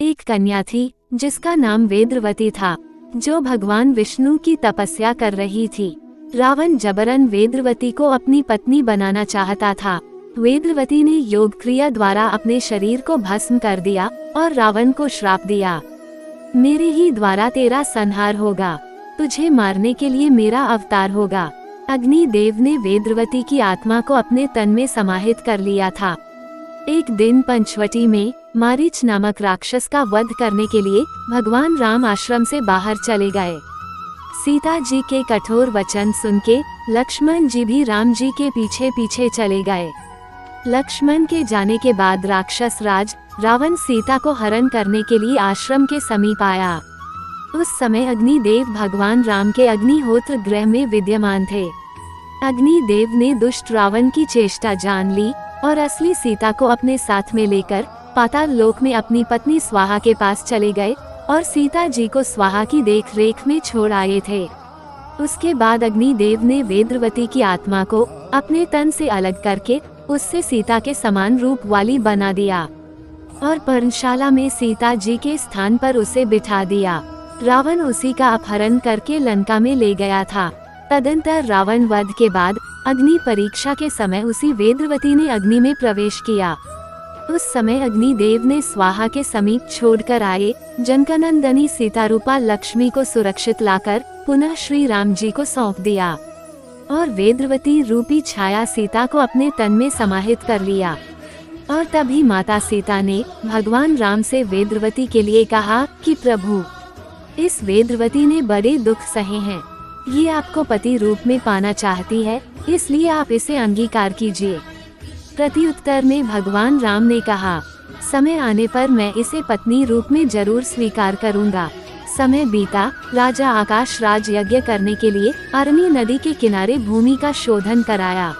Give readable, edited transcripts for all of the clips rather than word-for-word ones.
एक कन्या थी जिसका नाम वेदवती था, जो भगवान विष्णु की तपस्या कर रही थी। रावण जबरन वेदवती को अपनी पत्नी बनाना चाहता था। वेदवती ने योग क्रिया द्वारा अपने शरीर को भस्म कर दिया और रावण को श्राप दिया, मेरे ही द्वारा तेरा संहार होगा, तुझे मारने के लिए मेरा अवतार होगा। अग्नि देव ने वेदवती की आत्मा को अपने तन में समाहित कर लिया था। एक दिन पंचवटी में मारीच नामक राक्षस का वध करने के लिए भगवान राम आश्रम से बाहर चले गए। सीता जी के कठोर वचन सुन के लक्ष्मण जी भी राम जी के पीछे पीछे चले गए। लक्ष्मण के जाने के बाद राक्षस राज रावण सीता को हरण करने के लिए आश्रम के समीप आया। उस समय अग्निदेव भगवान राम के अग्निहोत्र गृह में विद्यमान थे। अग्निदेव ने दुष्ट रावण की चेष्टा जान ली और असली सीता को अपने साथ में लेकर पाताल लोक में अपनी पत्नी स्वाहा के पास चले गए और सीता जी को स्वाहा की देख रेख में छोड़ आए थे। उसके बाद अग्निदेव ने वेदवती की आत्मा को अपने तन से अलग करके उससे सीता के समान रूप वाली बना दिया और पर्णशाला में सीता जी के स्थान पर उसे बिठा दिया। रावण उसी का अपहरण करके लंका में ले गया था। तदंतर रावण वध के बाद अग्नि परीक्षा के समय उसी वेदवती ने अग्नि में प्रवेश किया। उस समय अग्निदेव ने स्वाहा के समीप छोड़कर आए जनकनंदनी सीता रूपा लक्ष्मी को सुरक्षित लाकर पुनः श्री राम जी को सौंप दिया और वेदवती रूपी छाया सीता को अपने तन में समाहित कर लिया। और तभी माता सीता ने भगवान राम से वेदवती के लिए कहा कि प्रभु, इस वेदवती ने बड़े दुख सहे हैं, ये आपको पति रूप में पाना चाहती है, इसलिए आप इसे अंगीकार कीजिए। प्रत्युत्तर में भगवान राम ने कहा, समय आने पर मैं इसे पत्नी रूप में जरूर स्वीकार करूंगा। समय बीता, राजा आकाश राज यज्ञ करने के लिए अरनी नदी के किनारे भूमि का शोधन कराया।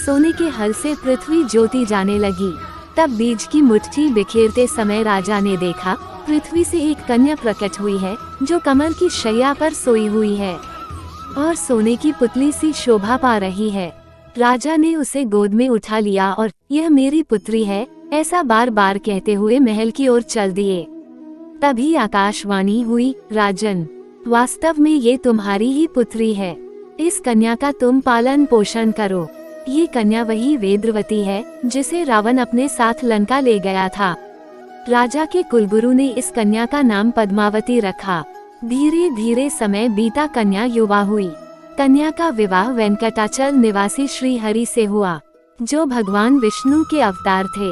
सोने के हल से पृथ्वी ज्योति जाने लगी। तब बीज की मुट्ठी बिखेरते समय राजा ने देखा पृथ्वी से एक कन्या प्रकट हुई है, जो कमल की शैया पर सोई हुई है और सोने की पुतली सी शोभा पा रही है। राजा ने उसे गोद में उठा लिया और यह मेरी पुत्री है, ऐसा बार बार कहते हुए महल की ओर चल दिए। तभी आकाशवाणी हुई, राजन, वास्तव में ये तुम्हारी ही पुत्री है, इस कन्या का तुम पालन पोषण करो। ये कन्या वही वेदवती है जिसे रावण अपने साथ लंका ले गया था। राजा के कुलगुरु ने इस कन्या का नाम पद्मावती रखा। धीरे धीरे समय बीता, कन्या युवा हुई। कन्या का विवाह वेंकटाचल निवासी श्री हरि से हुआ, जो भगवान विष्णु के अवतार थे।